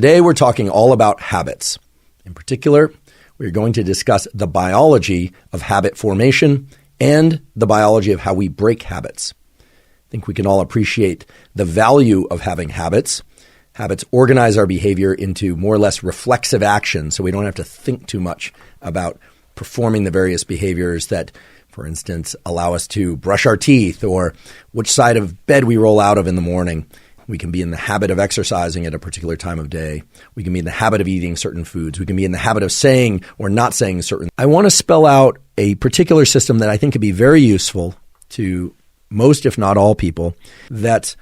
Today, we're talking all about habits. In particular, we're going to discuss the biology of habit formation and the biology of how we break habits. I think we can all appreciate the value of having habits. Habits organize our behavior into more or less reflexive action, so we don't have to think too much about performing the various behaviors that, for instance, allow us to brush our teeth or which side of bed we roll out of in the morning. We can be in the habit of exercising at a particular time of day. We can be in the habit of eating certain foods. We can be in the habit of saying or not saying certain. I want to spell out a particular system that I think could be very useful to most, if not all people, that's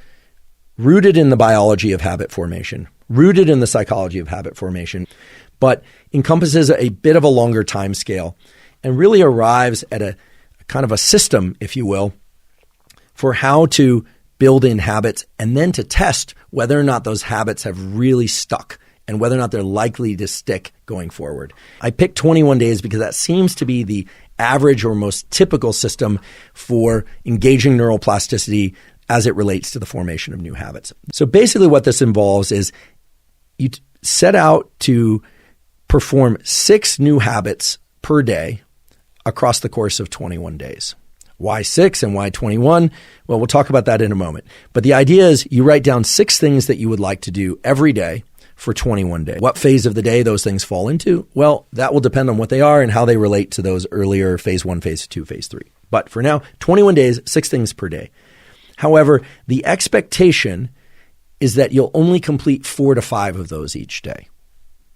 rooted in the biology of habit formation, rooted in the psychology of habit formation, but encompasses a bit of a longer time scale and really arrives at a kind of a system, if you will, for how to build in habits and then to test whether or not those habits have really stuck and whether or not they're likely to stick going forward. I picked 21 days because that seems to be the average or most typical system for engaging neuroplasticity as it relates to the formation of new habits. So basically what this involves is you set out to perform 6 new habits per day across the course of 21 days. Why 6 and why 21? Well, we'll talk about that in a moment. But the idea is you write down 6 things that you would like to do every day for 21 days. What phase of the day those things fall into? Well, that will depend on what they are and how they relate to those earlier phase 1, phase 2, phase 3. But for now, 21 days, 6 things per day. However, the expectation is that you'll only complete 4 to 5 of those each day.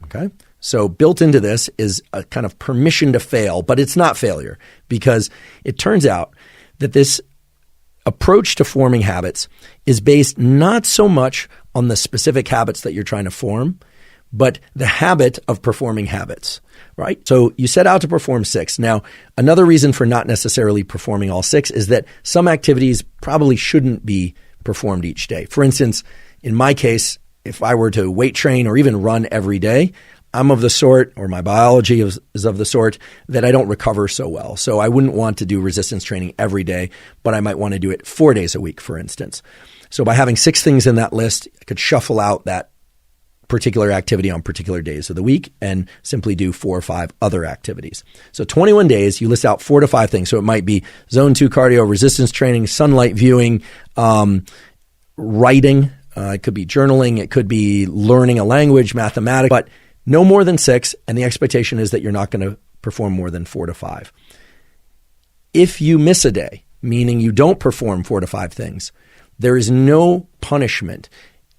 Okay? So built into this is a kind of permission to fail, but it's not failure because it turns out that this approach to forming habits is based not so much on the specific habits that you're trying to form, but the habit of performing habits, right? So you set out to perform 6. Now, another reason for not necessarily performing all 6 is that some activities probably shouldn't be performed each day. For instance, in my case, if I were to weight train or even run every day, I'm of the sort, or my biology is of the sort, that I don't recover so well. So I wouldn't want to do resistance training every day, but I might want to do it 4 days a week, for instance. So by having 6 things in that list, I could shuffle out that particular activity on particular days of the week and simply do 4 or 5 other activities. So 21 days, you list out 4 to 5 things. So it might be zone 2 cardio, resistance training, sunlight viewing, writing. It could be journaling. It could be learning a language, mathematics, but no more than 6, and the expectation is that you're not going to perform more than 4 to 5. If you miss a day, meaning you don't perform 4 to 5 things, there is no punishment.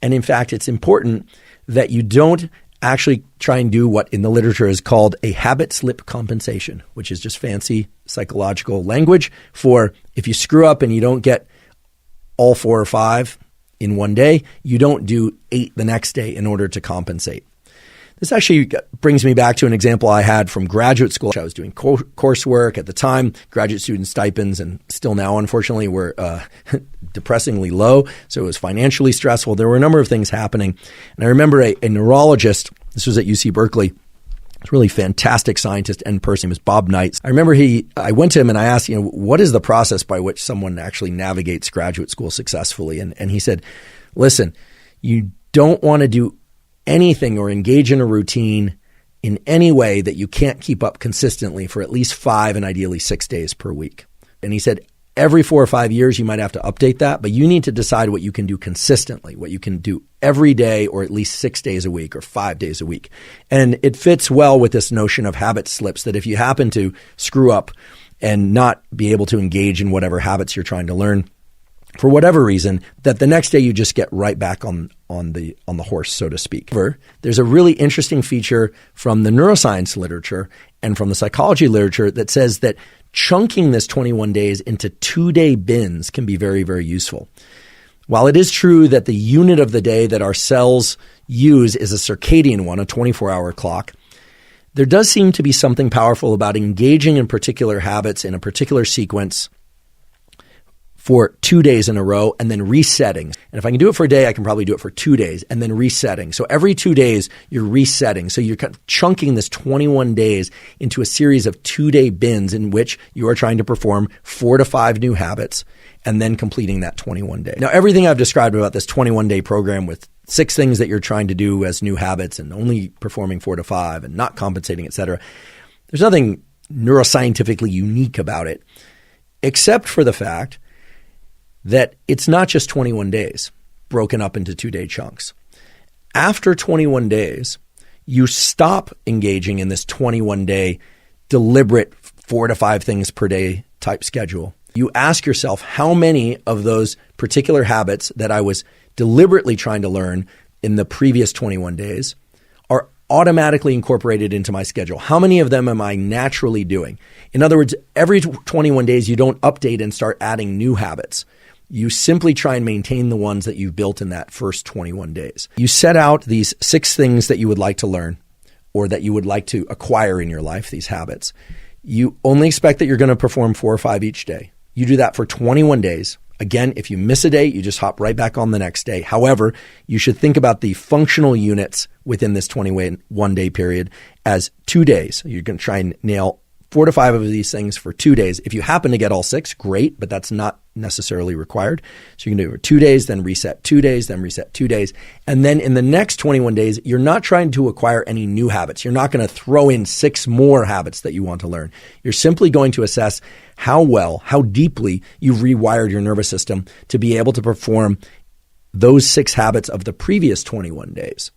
And in fact, it's important that you don't actually try and do what in the literature is called a habit slip compensation, which is just fancy psychological language for if you screw up and you don't get all 4 or 5 in one day, you don't do 8 the next day in order to compensate. This actually brings me back to an example I had from graduate school. I was doing coursework at the time. Graduate student stipends, and still now, unfortunately, were depressingly low. So it was financially stressful. There were a number of things happening. And I remember a neurologist, this was at UC Berkeley, a really fantastic scientist and person. He was Bob Knight. I remember I went to him and I asked, what is the process by which someone actually navigates graduate school successfully? And he said, listen, you don't want to do anything or engage in a routine in any way that you can't keep up consistently for at least 5 and ideally 6 days per week. And he said, every 4 or 5 years, you might have to update that, but you need to decide what you can do consistently, what you can do every day or at least 6 days a week or 5 days a week. And it fits well with this notion of habit slips, that if you happen to screw up and not be able to engage in whatever habits you're trying to learn, for whatever reason, that the next day you just get right back on the horse, so to speak. There's a really interesting feature from the neuroscience literature and from the psychology literature that says that chunking this 21 days into 2-day bins can be very, very useful. While it is true that the unit of the day that our cells use is a circadian one, a 24-hour clock, there does seem to be something powerful about engaging in particular habits in a particular sequence for 2 days in a row and then resetting. And if I can do it for a day, I can probably do it for 2 days and then resetting. So every 2 days, you're resetting. So you're kind of chunking this 21 days into a series of 2-day bins in which you are trying to perform 4 to 5 new habits and then completing that 21 day. Now, everything I've described about this 21-day program with 6 things that you're trying to do as new habits and only performing 4 to 5 and not compensating, etc. There's nothing neuroscientifically unique about it, except for the fact that it's not just 21 days broken up into 2-day chunks. After 21 days, you stop engaging in this 21-day deliberate 4 to 5 things per day type schedule. You ask yourself, how many of those particular habits that I was deliberately trying to learn in the previous 21 days are automatically incorporated into my schedule? How many of them am I naturally doing? In other words, every 21 days, you don't update and start adding new habits. You simply try and maintain the ones that you've built in that first 21 days. You set out these 6 things that you would like to learn or that you would like to acquire in your life, these habits. You only expect that you're going to perform 4 or 5 each day. You do that for 21 days. Again, if you miss a day, you just hop right back on the next day. However, you should think about the functional units within this 21-day period as 2 days. You're going to try and nail 4 to 5 of these things for 2 days. If you happen to get all 6, great, but that's not necessarily required. So you can do it for 2 days, then reset 2 days, then reset 2 days. And then in the next 21 days, you're not trying to acquire any new habits. You're not going to throw in 6 more habits that you want to learn. You're simply going to assess how well, how deeply you've rewired your nervous system to be able to perform those 6 habits of the previous 21 days.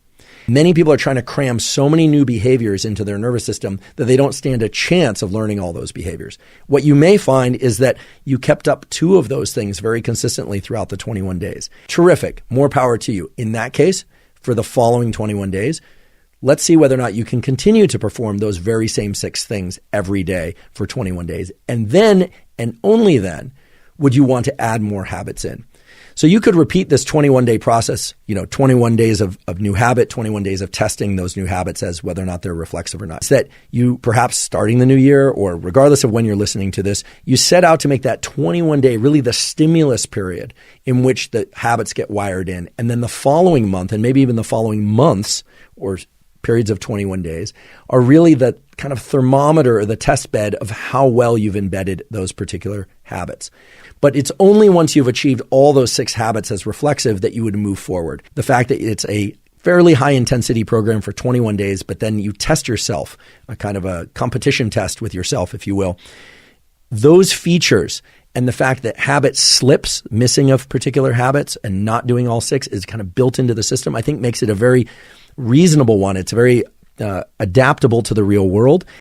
Many people are trying to cram so many new behaviors into their nervous system that they don't stand a chance of learning all those behaviors. What you may find is that you kept up 2 of those things very consistently throughout the 21 days. Terrific. More power to you. In that case, for the following 21 days, let's see whether or not you can continue to perform those very same 6 things every day for 21 days. And then, and only then, would you want to add more habits in. So you could repeat this 21-day process, 21 days of new habit, 21 days of testing those new habits as whether or not they're reflexive or not. It's that you perhaps starting the new year or regardless of when you're listening to this, you set out to make that 21-day really the stimulus period in which the habits get wired in. And then the following month and maybe even the following months or periods of 21 days are really the kind of thermometer or the test bed of how well you've embedded those particular habits. But it's only once you've achieved all those 6 habits as reflexive that you would move forward. The fact that it's a fairly high intensity program for 21 days, but then you test yourself, a kind of a competition test with yourself, if you will. Those features and the fact that habit slips, missing of particular habits and not doing all 6 is kind of built into the system, I think makes it a very reasonable one. It's very adaptable to the real world.